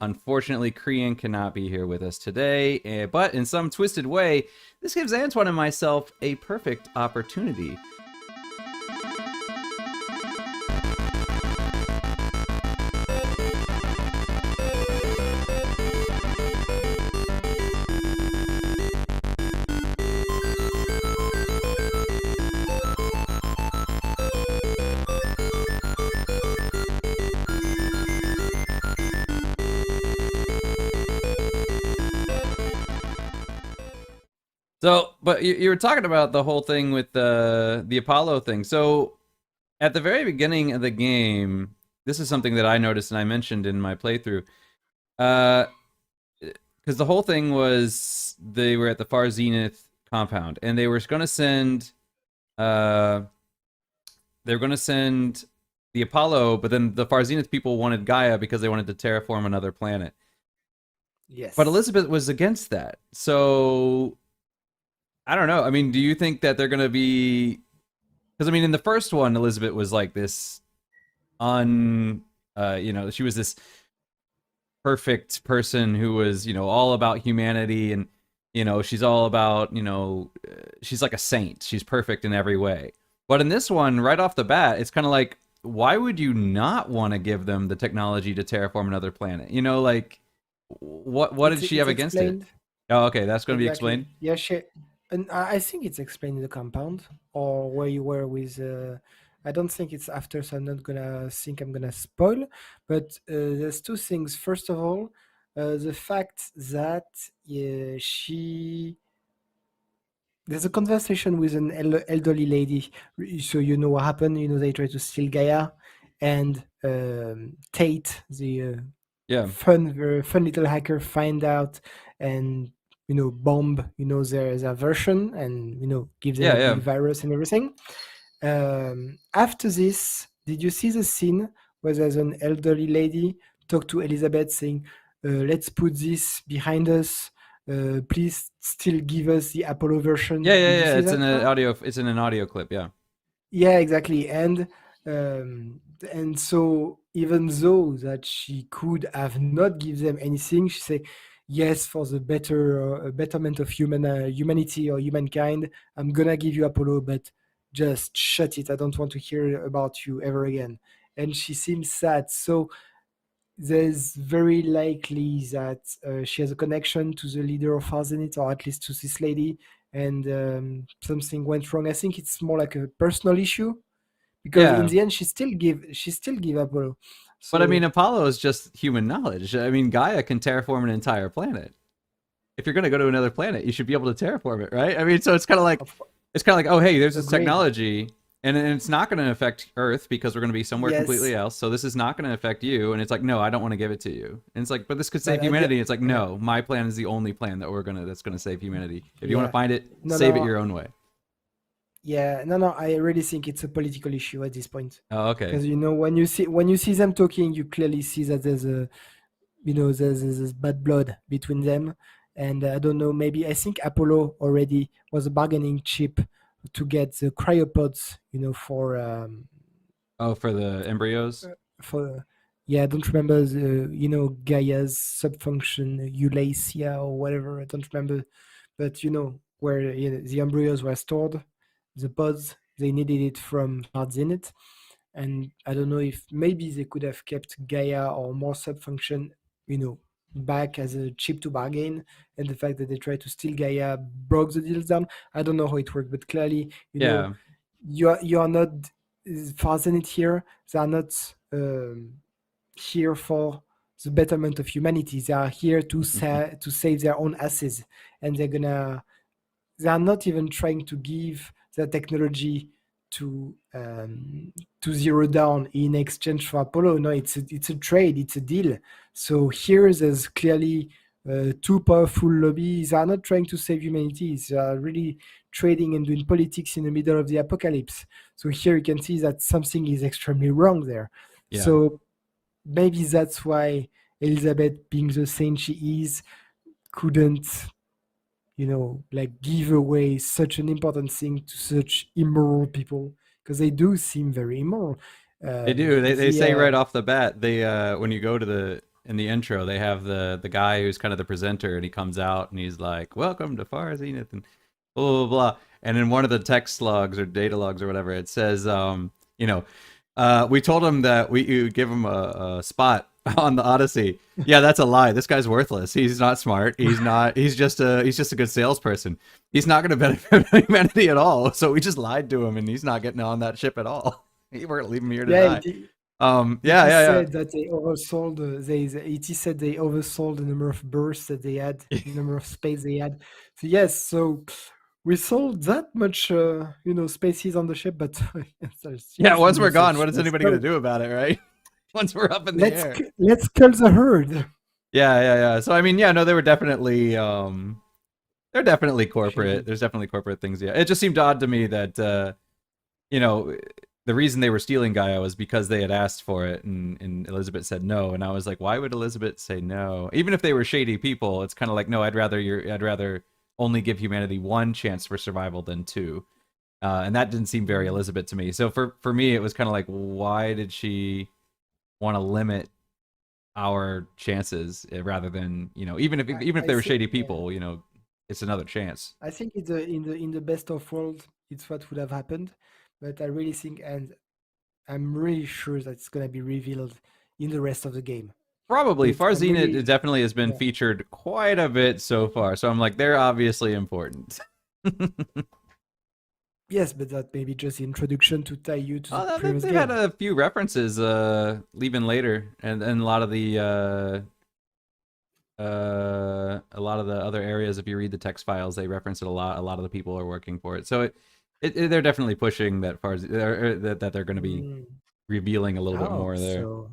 Unfortunately, Krian cannot be here with us today, but in some twisted way, this gives Antoine and myself a perfect opportunity. So, but you were talking about the whole thing with the Apollo thing. So, at the very beginning of the game, this is something that I noticed and I mentioned in my playthrough. Because the whole thing was they were at the Far Zenith compound and they were going to send the Apollo, but then the Far Zenith people wanted Gaia because they wanted to terraform another planet. But Yes. Elizabeth was against that. So I don't know. I mean, do you think that they're going to be? Because I mean, in the first one, Elizabeth was like this she was this perfect person who was, all about humanity, and she's all about, she's like a saint. She's perfect in every way. But in this one, right off the bat, it's kind of like, why would you not want to give them the technology to terraform another planet? Like, what did she have It's against it? explained Oh, okay, that's going to be explained. exactly. Yeah, and I think it's explained in the compound or where you were with. I don't think it's after, so I'm not gonna think I'm gonna spoil. But there's two things. First of all, the fact that she there's a conversation with an elderly lady. So you know what happened. You know they try to steal Gaia, and Tate, the Yeah, fun little hacker, find out and bomb their version and give them yeah, a yeah, big virus and everything. After this, did you see the scene where there's an elderly lady talk to Elizabeth saying, "Let's put this behind us. Please still give us the Apollo yeah, version." yeah, Did you yeah. see It's that in an part? audio. It's in an audio clip. Yeah. Yeah, exactly. Um, and so even though that she could have not give them anything, she say, "Yes, for the betterment of humanity or humankind, I'm gonna give you Apollo, but just shut it. I don't want to hear about you ever again." And she seems sad. So there's very likely that she has a connection to the leader of Arzenit, or at least to this lady, and something went wrong. I think it's more like a personal issue because in Yeah. the end she still give Apollo. But I mean, So Apollo is just human knowledge. I mean, Gaia can terraform an entire planet. If you're going to go to another planet, you should be able to terraform it, right? I mean, so of it's kind of like, oh, hey, there's this agreed. technology, and it's not going to affect Earth because we're going to be somewhere Yes, completely else. So this is not going to affect you. And it's like, no, I don't want to give it to you. And it's like, but this could but save at the humanity. It's like, yeah, no, my plan is the only plan that's going to save humanity. If you want to yeah. find it, No, save it no, your own way. yeah, no. I really think it's a political issue at this point Oh, okay. because when you see them talking, you clearly see that there's this bad blood between them. And I don't know, maybe I think Apollo already was a bargaining chip to get the cryopods, Oh, for the embryos. for yeah, I don't remember the Gaia's subfunction Eulacia or whatever. I don't remember, but where the embryos were stored, the pods they needed it from Zenith. And I don't know if maybe they could have kept Gaia or more subfunction, you know, back as a chip to bargain. And the fact that they tried to steal Gaia broke the deals down. I don't know how it worked, but clearly, Yeah. you are not frozen it here. They are not here for the betterment of humanity. They are here to save their own asses, and they are not even trying to give the technology to zero down in exchange for Apollo. No, it's a trade, it's a deal. So here there's clearly two powerful lobbies. They are not trying to save humanity. They are really trading and doing politics in the middle of the apocalypse. So here you can see that something is extremely wrong there. Yeah. So maybe that's why Elizabeth, being the saint she is, couldn't like give away such an important thing to such immoral people because they do seem very immoral. They do. They The say right off the bat, they when you go to in the intro they have the guy who's kind of the presenter, and he comes out and he's like, "Welcome to Far Zenith," and blah blah blah. And in one of the text logs or data logs or whatever, it says, you know, we told him that we would give him a spot on the Odyssey. Yeah, that's a lie. This guy's worthless. He's not smart. He's not. He's just a good salesperson. He's not going to benefit humanity at all. So we just lied to him, and he's not getting on that ship at all. We weren't leaving him here to Yeah, die. it Yeah, is yeah, said that they oversold. It is said they oversold the number of bursts that they had, yeah. the number of space they had. So yes, so we sold that much, spaces on the ship, but Yeah, yes, we once we're will gone, what is let's anybody cull, going to do about it, right? Once we're up in the air. let's cull the herd. Yeah, yeah, yeah. So I mean, yeah, no, they were definitely they're definitely corporate. Shady. There's definitely corporate things. Yeah, it just seemed odd to me that you know, the reason they were stealing Gaia was because they had asked for it, and Elizabeth said no. And I was like, why would Elizabeth say no? Even if they were shady people, it's kind of like, no, I'd rather only give humanity one chance for survival than two. And that didn't seem very Mm, Elizabeth to me. So for me, it was kind of like, why did she want to limit our chances rather than, even if I they were think, shady yeah, people, it's another chance. I think in the best of world, it's what would have happened, but I really think, and I'm really sure that it's gonna be revealed in the rest of the game. Probably But I'm Farzine really, it definitely has been yeah. featured quite a bit so far. So I'm like, they're obviously important. Yes, but that may be just the introduction to tie you to the previous They've had game. a few references leaving later, and a lot of the a lot of the other areas. If you read the text files, they reference it a lot. A lot of the people are working for it, so they're definitely pushing that that they're going to be Mm. revealing a little bit Oh, more there. so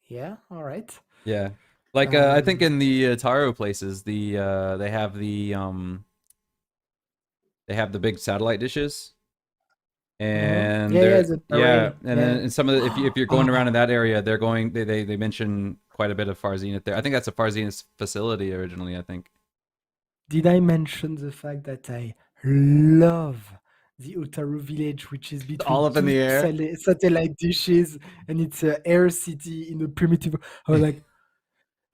yeah, all right. Yeah, like I think Um, in the Taro places, they have the big satellite dishes, and yeah, yeah, they're the yeah, terrain, and then yeah. in some of the, if you're going around in that area, they're going they mention quite a bit of Far Zenith there. I think that's a Far Zenith facility originally. I think Did I mention the fact that I love the Otaru village, which is all between up in two the air. satellite dishes, and it's a air city in a primitive. I was like,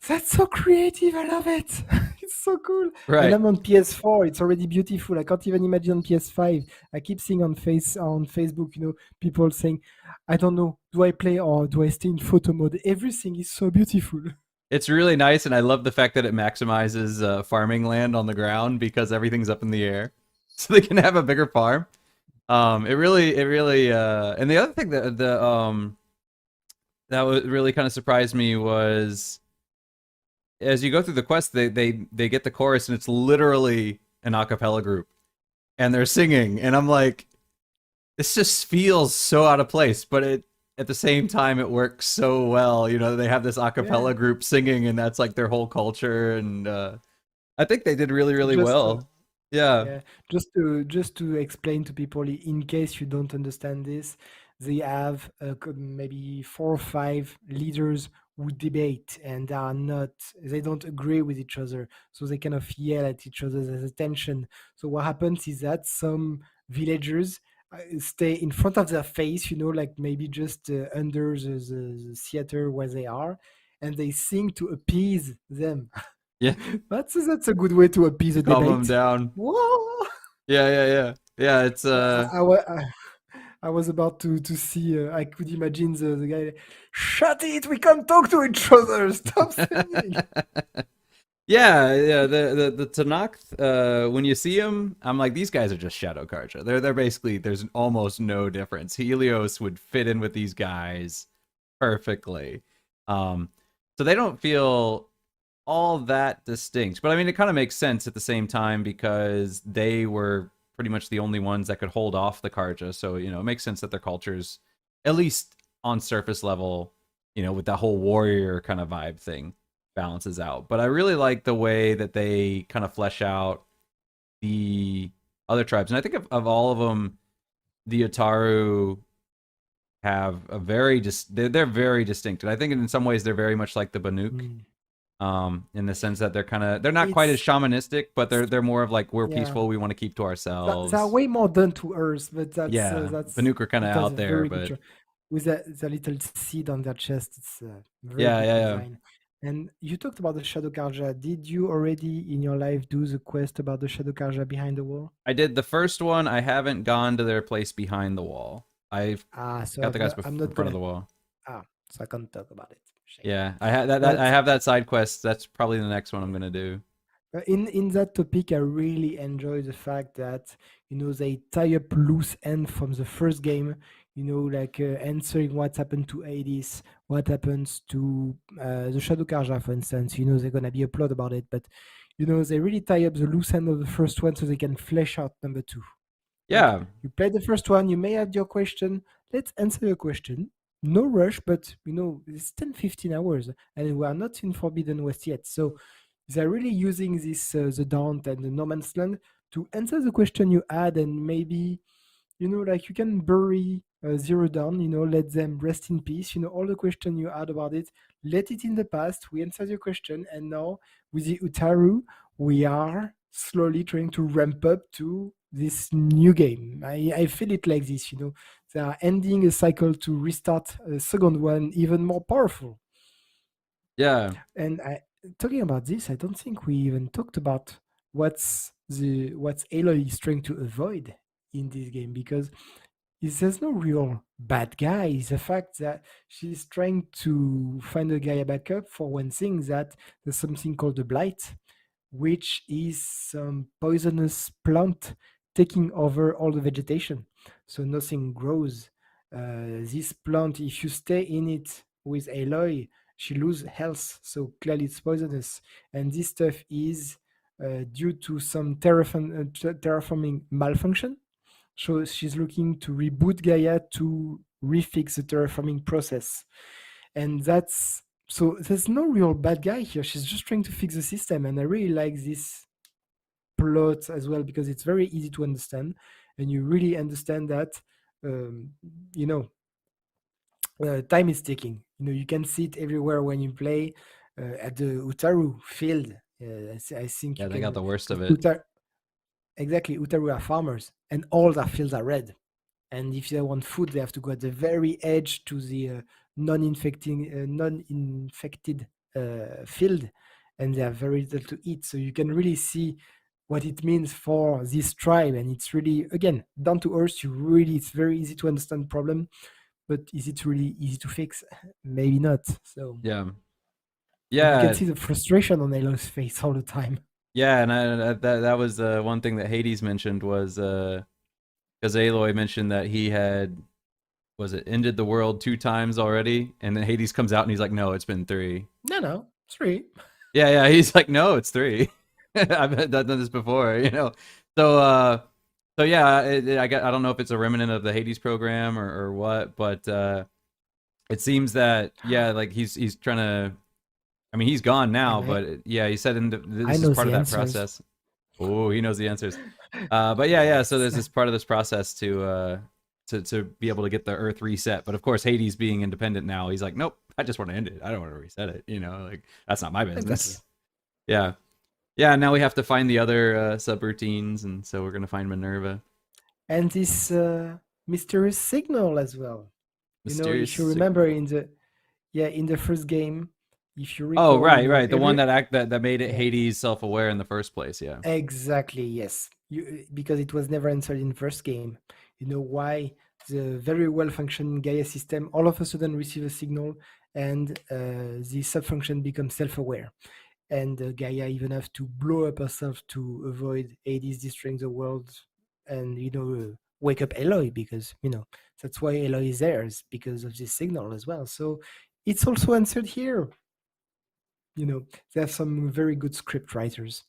that's so creative. I love it. It's so cool. And Right. I'm on PS4. It's already beautiful. I can't even imagine on PS5. I keep seeing on Facebook, people saying, I don't know, do I play or do I stay in photo mode? Everything is so beautiful. It's really nice, and I love the fact that it maximizes farming land on the ground because everything's up in the air, so they can have a bigger farm. It really, and the other thing that was really kind of surprised me was as you go through the quest, they get the chorus, and it's literally an a cappella group, and they're singing, and I'm like, this just feels so out of place, but it at the same time it works so well. They have this a Yeah, cappella group singing, and that's like their whole culture, and I think they did really, really just well. Yeah. yeah, just to explain to people in case you don't understand this, they have maybe 4 or 5 leaders who debate and they don't agree with each other, so they kind of yell at each other. There's a tension. So what happens is that some villagers stay in front of their face, like maybe just under the theater where they are, and they sing to appease them. Yeah. That's a good way to appease To a calm them debate. down. Whoa! Yeah, yeah, yeah. Yeah, it's I was about to see. I could imagine the guy. Shut it! We can't talk to each other. Stop singing. Yeah, yeah. The Tanakh, when you see them, I'm like, these guys are just Shadow Karja. They're basically there's almost no difference. Helios would fit in with these guys perfectly. Um, so they don't feel all that distinct. But I mean, it kind of makes sense at the same time because they were pretty much the only ones that could hold off the Karja. So it makes sense that their cultures, at least on surface level, with that whole warrior kind of vibe thing, balances out. But I really like the way that they kind of flesh out the other tribes, and I think of all of them, the Otaru have a they're very distinct, and I think in some ways they're very much like the Banuk, Mm. in the sense that they're not quite as It's shamanistic, but they're more of like, we're yeah. peaceful, we want to keep to They are ourselves. way more done to earth, but Yeah, that's Banuk are kind of it has out a there, very good but job with the little seed on their chest. It's a very yeah, good yeah, yeah. design. And you talked about the Shadow Karja. Did you already in your life do the quest about the Shadow Karja behind the wall? I did the first one. I haven't gone to their place behind the wall. I've So got the guys I'm in not front of gonna. the wall. So I can't talk about it. Shame. Yeah, I had that, But I have that side quest. That's probably the next one I'm gonna do. in that topic, I really enjoy the fact that they tie up loose end from the first game. Like answering what happened to Hades, what happens to the Shadow Karja, for instance. They're gonna be a plot about it, but they really tie up the loose end of the first one so they can flesh out number two. Like Yeah, you play the first one, you may have your question. Let's answer your question. No rush, but it's 10, 15 hours, and we are not in Forbidden West yet. So they're really using this the Daunt and the No Man's Land to answer the question you had, and maybe like you can bury Zero Dawn, let them rest in peace. All the question you had about it, let it in the past. We answered your question, and now with the Utaru, we are slowly trying to ramp up to this new game. I feel it like this. They are ending a cycle to restart a second one even more powerful. yeah, And talking about this, I don't think we even talked about what Aloy is trying to avoid in this game, because there's no real bad guy. It's the fact that she's trying to find a guy backup for one thing, that there's something called the blight, which is some poisonous plant taking over all the vegetation. So nothing grows. This plant, if you stay in it with Aloy, she loses health. So clearly it's poisonous. And this stuff is due to some terraforming malfunction. So she's looking to reboot Gaia to refix the terraforming process. And there's no real bad guy here. She's just trying to fix the system. And I really like this plot as well, because it's very easy to understand. And you really understand that, um, you know, time is ticking. You can see it everywhere when you play at the Utaru field. I think yeah. you They got can. the worst of Because it. Exactly, Utaru are farmers, and all their fields are red. And if they want food, they have to go at the very edge to the non-infected field, and they have very little to eat. So you can really see what it means for this tribe, and it's really, again, down to earth. It's very easy to understand problem, but is it really easy to fix? Maybe not. So, Yeah, and you can yeah, see the frustration on Elo's face all the time. yeah. And that was one thing that Hades mentioned was because Aloy mentioned that he had was it ended the world 2 times already, and then Hades comes out and he's like, no, it's been 3. No, 3. Yeah, yeah. He's like, no, it's 3. I've done this before, you know. So, so yeah, I don't know if it's a remnant of the Hades program or what, but it seems that yeah, like he's trying to. I mean, he's gone now, And but yeah, he said I this is know part the of that answers. process. Oh, he knows the answers. But yeah, yeah. So Yes. there's this part of this process to be able to get the Earth reset. But of course, Hades being independent now, he's like, nope, I just want to end it. I don't want to reset it. You know, like that's not my Exactly. business. Yeah, yeah. Now we have to find the other subroutines, and so we're gonna find Minerva. And this mysterious signal as well. Mysterious If you remember signal. in the first game, if you Oh, recall, right, right. The one every that made it yeah, Hades self-aware in the first place. Yeah, exactly, yes. Because it was never answered in first game. Why the very well functioning Gaia system all of a sudden receive a signal, and the subfunction becomes self-aware. And Gaia even have to blow up herself to avoid Hades destroying the world, and wake up Eloy, because that's why Eloy is there, is because of this signal as well. So it's also answered here. They have some very good script writers.